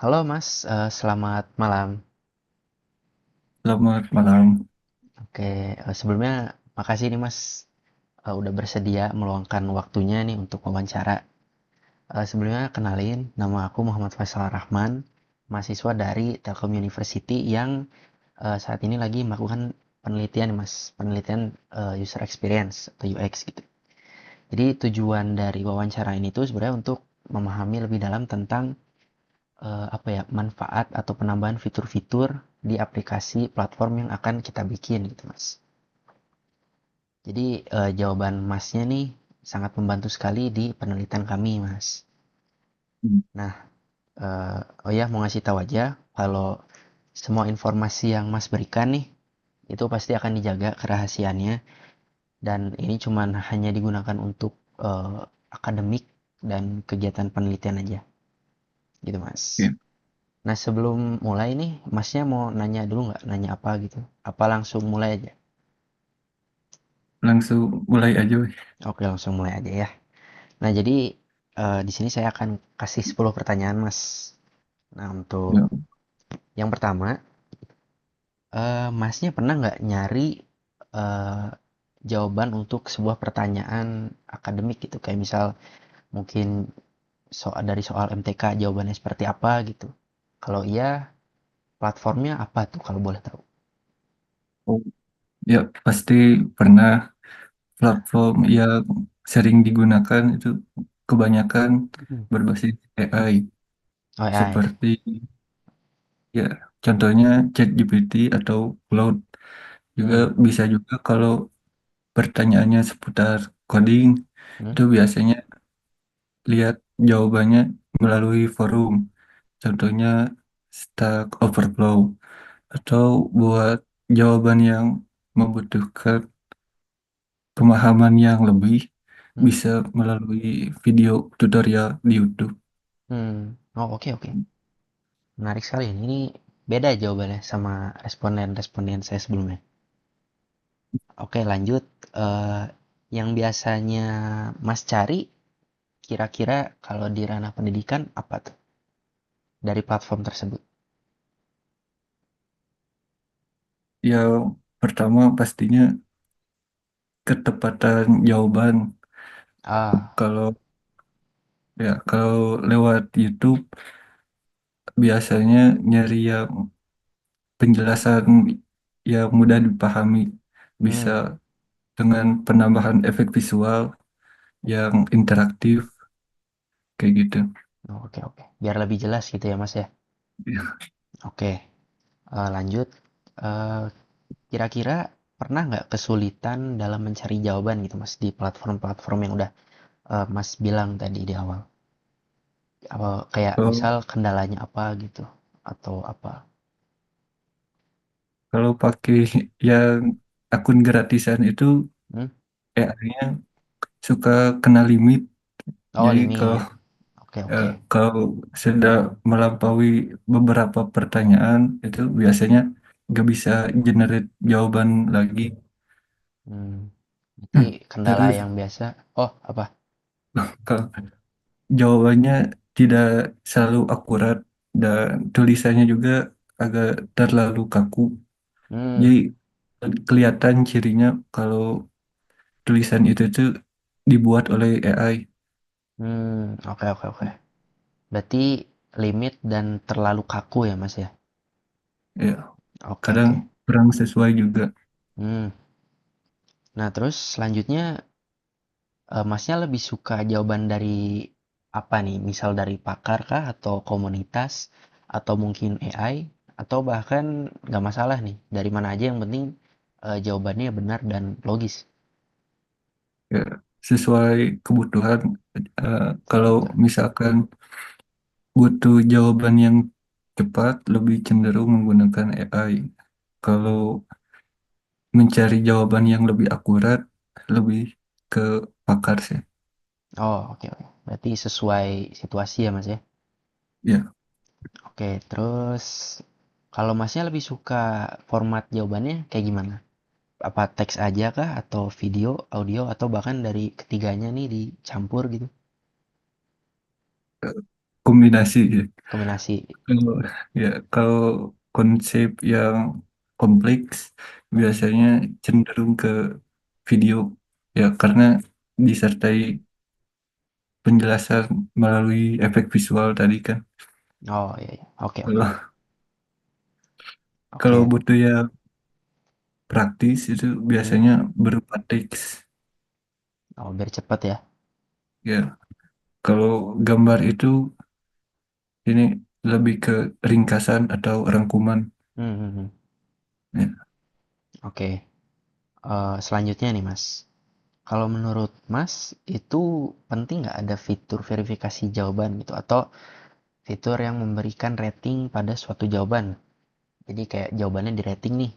Halo Mas, selamat malam. Selamat malam. Oke, sebelumnya makasih nih Mas, udah bersedia meluangkan waktunya nih untuk wawancara. Sebelumnya kenalin, nama aku Muhammad Faisal Rahman, mahasiswa dari Telkom University yang saat ini lagi melakukan penelitian nih Mas, penelitian user experience atau UX gitu. Jadi tujuan dari wawancara ini tuh sebenarnya untuk memahami lebih dalam tentang apa ya, manfaat atau penambahan fitur-fitur di aplikasi platform yang akan kita bikin gitu Mas. Jadi jawaban Masnya nih sangat membantu sekali di penelitian kami Mas. Nah, oh ya mau ngasih tahu aja kalau semua informasi yang Mas berikan nih itu pasti akan dijaga kerahasiaannya dan ini cuman hanya digunakan untuk akademik dan kegiatan penelitian aja gitu Mas. Ya, Nah sebelum mulai nih, masnya mau nanya dulu nggak? Nanya apa gitu? Apa langsung mulai aja? langsung mulai aja, weh. Oke langsung mulai aja ya. Nah jadi di sini saya akan kasih 10 pertanyaan mas. Nah untuk Ya, yang pertama, masnya pernah nggak nyari eh, jawaban untuk sebuah pertanyaan akademik gitu? Kayak misal mungkin soal dari soal MTK jawabannya seperti apa gitu? Kalau iya, platformnya apa tuh kalau boleh tahu? oh, ya pasti pernah platform yang sering digunakan itu kebanyakan Hmm. berbasis AI Oh ya, seperti ya contohnya ChatGPT atau Claude. Juga hmm. bisa juga kalau pertanyaannya seputar coding Hmm. itu biasanya lihat jawabannya melalui forum. Contohnya Stack Overflow. Atau buat jawaban yang membutuhkan pemahaman yang lebih Hmm. bisa melalui video tutorial di YouTube. Hmm. Oh oke oke. Menarik sekali. Ini beda jawabannya sama responden-responden saya sebelumnya. Oke lanjut. Eh, yang biasanya Mas cari kira-kira kalau di ranah pendidikan apa tuh dari platform tersebut? Yang pertama pastinya ketepatan jawaban. Ah, Kalau lewat YouTube biasanya nyari yang penjelasan yang mudah dipahami, bisa hmm. dengan penambahan efek visual yang interaktif kayak gitu. Oh, oke oke. Biar lebih jelas gitu ya Mas ya. Oke, lanjut. Eh, Kira-kira pernah nggak kesulitan dalam mencari jawaban gitu Mas di platform-platform yang udah Mas bilang tadi di awal? Apa kayak Kalau misal kendalanya apa gitu atau apa? Kalau pakai yang akun gratisan itu Hmm? AI-nya suka kena limit. Oh, Jadi kalau limit. Oke, eh, oke. kalau sudah melampaui beberapa pertanyaan itu biasanya nggak bisa generate jawaban lagi. Hmm. Berarti kendala Terus yang biasa. Oh, apa? kalau jawabannya tidak selalu akurat dan tulisannya juga agak terlalu kaku. Hmm. Jadi kelihatan cirinya kalau tulisan itu tuh dibuat oleh AI. Hmm. Oke, oke, oke. Berarti limit dan terlalu kaku ya, Mas ya? Ya, Oke, kadang oke. kurang sesuai juga. Hmm. Nah, terus selanjutnya Masnya lebih suka jawaban dari apa nih? Misal dari pakar kah atau komunitas atau mungkin AI atau bahkan nggak masalah nih dari mana aja yang penting jawabannya benar dan logis. Ya, sesuai kebutuhan. Kalau Kebutuhan. misalkan butuh jawaban yang cepat, lebih cenderung menggunakan AI. Kalau mencari jawaban yang lebih akurat, lebih ke pakar sih. Oh, oke, oke. Berarti sesuai situasi ya, Mas ya? Ya, Oke, terus kalau Masnya lebih suka format jawabannya kayak gimana? Apa teks aja kah atau video, audio atau bahkan dari ketiganya nih dicampur gitu? kombinasi ya. Kombinasi. Kalau ya kalau konsep yang kompleks Mm-mm. biasanya cenderung ke video ya karena disertai penjelasan melalui efek visual tadi kan. Oh iya, iya. Oke, oke. Kalau kalau Oke. butuh ya praktis itu Mm. biasanya berupa teks Oh, biar cepet ya. ya. Kalau gambar itu ini lebih ke ringkasan atau rangkuman Hmm. ya. Oke. Selanjutnya nih, Mas. Kalau menurut Mas, itu penting nggak ada fitur verifikasi jawaban gitu? Atau fitur yang memberikan rating pada suatu jawaban? Jadi kayak jawabannya di rating nih.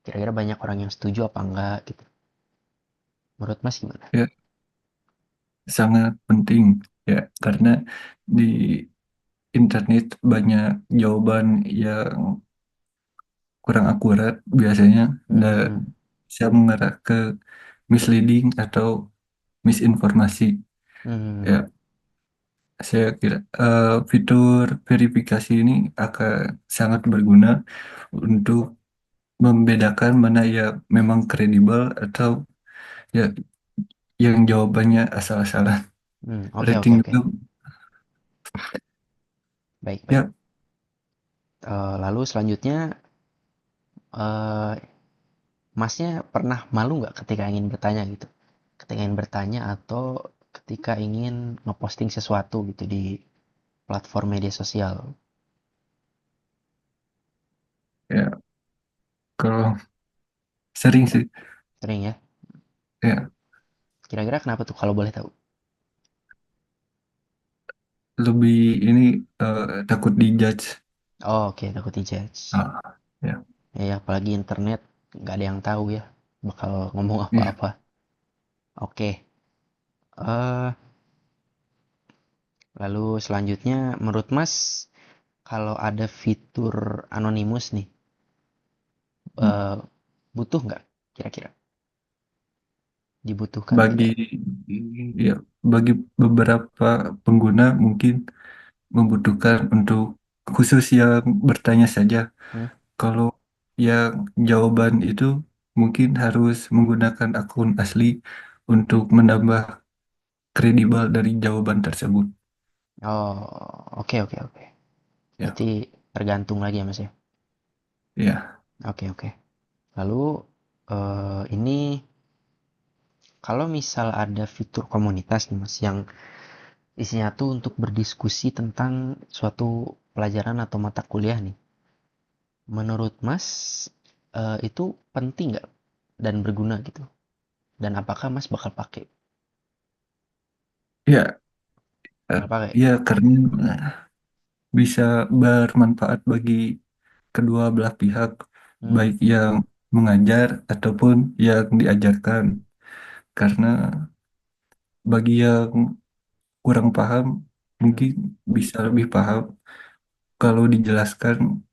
Kira-kira banyak orang yang setuju apa enggak gitu. Menurut Mas gimana? Ya, sangat penting ya karena di internet banyak jawaban yang kurang akurat biasanya dan Hmm. bisa mengarah ke misleading atau misinformasi Hmm. ya. Saya kira fitur verifikasi ini akan sangat berguna untuk membedakan mana yang memang kredibel atau ya yang jawabannya asal-asalan. Oke, oke, Rating oke. juga Baik, baik. ya, Lalu selanjutnya, eh, Masnya pernah malu nggak ketika ingin bertanya gitu? Ketika ingin bertanya atau ketika ingin ngeposting sesuatu gitu di platform media sosial? ya kalau sering sih Sering ya? ya Kira-kira kenapa tuh kalau boleh tahu? lebih ini takut dijudge. Oh, oke, takut dijudge. Ya Ya, apalagi internet nggak ada yang tahu ya bakal ngomong iya apa-apa. Oke, eh lalu selanjutnya menurut Mas kalau ada fitur anonimus nih, eh, butuh nggak kira-kira? Dibutuhkan bagi tidak? ya bagi beberapa pengguna mungkin membutuhkan untuk khusus yang bertanya saja. Hmm? Kalau yang jawaban itu mungkin harus menggunakan akun asli untuk menambah kredibel dari jawaban tersebut. Oh, oke, oke, oke. Ya, Berarti tergantung lagi ya Mas ya. ya, Oke, oke. Lalu ini kalau misal ada fitur komunitas nih Mas yang isinya tuh untuk berdiskusi tentang suatu pelajaran atau mata kuliah nih. Menurut Mas itu penting nggak dan berguna gitu? Dan apakah Mas bakal pakai? ya, eh, Bakal pakai? ya karena bisa bermanfaat bagi kedua belah pihak, Hmm. baik yang mengajar ataupun yang diajarkan. Karena bagi yang kurang paham, Hmm. mungkin bisa lebih paham kalau dijelaskan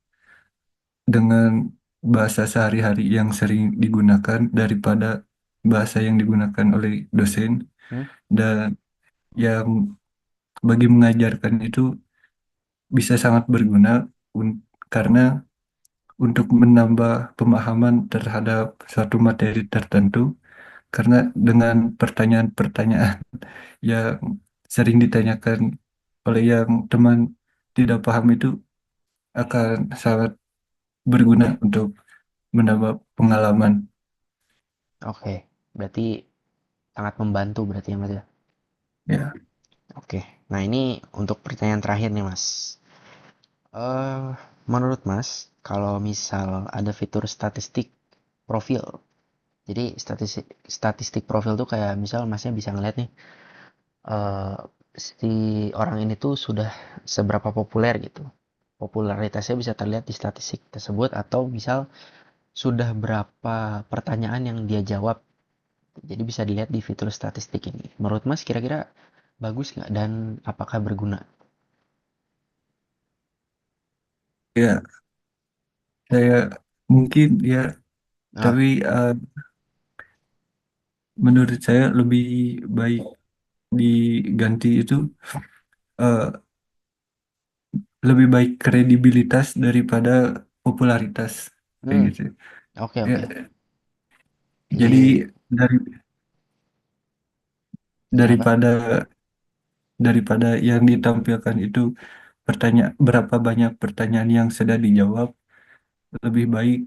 dengan bahasa sehari-hari yang sering digunakan daripada bahasa yang digunakan oleh dosen Hmm. dan yang bagi mengajarkan itu bisa sangat berguna karena untuk menambah pemahaman terhadap suatu materi tertentu karena dengan pertanyaan-pertanyaan yang sering ditanyakan oleh yang teman tidak paham itu akan sangat berguna untuk menambah pengalaman. Oke, berarti sangat membantu berarti ya Mas ya. Ya, Oke, nah ini untuk pertanyaan terakhir nih Mas. eh Menurut Mas, kalau misal ada fitur statistik profil, jadi statistik profil tuh kayak misal Masnya bisa ngeliat nih, eh si orang ini tuh sudah seberapa populer gitu. Popularitasnya bisa terlihat di statistik tersebut atau misal sudah berapa pertanyaan yang dia jawab. Jadi bisa dilihat di fitur statistik ini. Menurut Mas kira-kira bagus nggak dan apakah berguna? ya, saya mungkin ya, Ah, tapi menurut saya lebih baik diganti itu lebih baik kredibilitas daripada popularitas kayak Hmm, gitu. oke Ya, oke. Iya jadi iya. dari Kenapa? daripada daripada yang ditampilkan itu berapa banyak pertanyaan yang sudah dijawab, lebih baik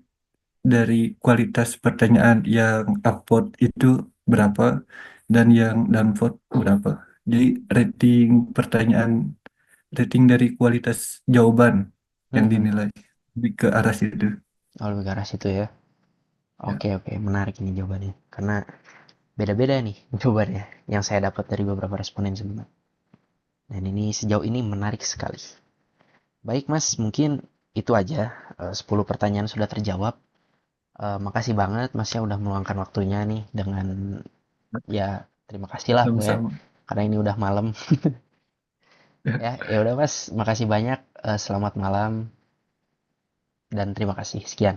dari kualitas pertanyaan yang upvote itu berapa dan yang downvote berapa. Jadi rating pertanyaan, rating dari kualitas jawaban yang Mhm. dinilai lebih ke arah situ. Oh, lebih ke arah situ ya. Ya, Oke oke, menarik ini jawabannya. Karena beda-beda nih jawabannya yang saya dapat dari beberapa responden sebelumnya. Dan ini sejauh ini menarik sekali. Baik Mas, mungkin itu aja. 10 pertanyaan sudah terjawab. Makasih banget Masnya udah meluangkan waktunya nih dengan ya terima kasih lah ya sama-sama. karena ini udah malam Ya, ya. Ya udah Mas, makasih banyak. Selamat malam dan terima kasih. Sekian.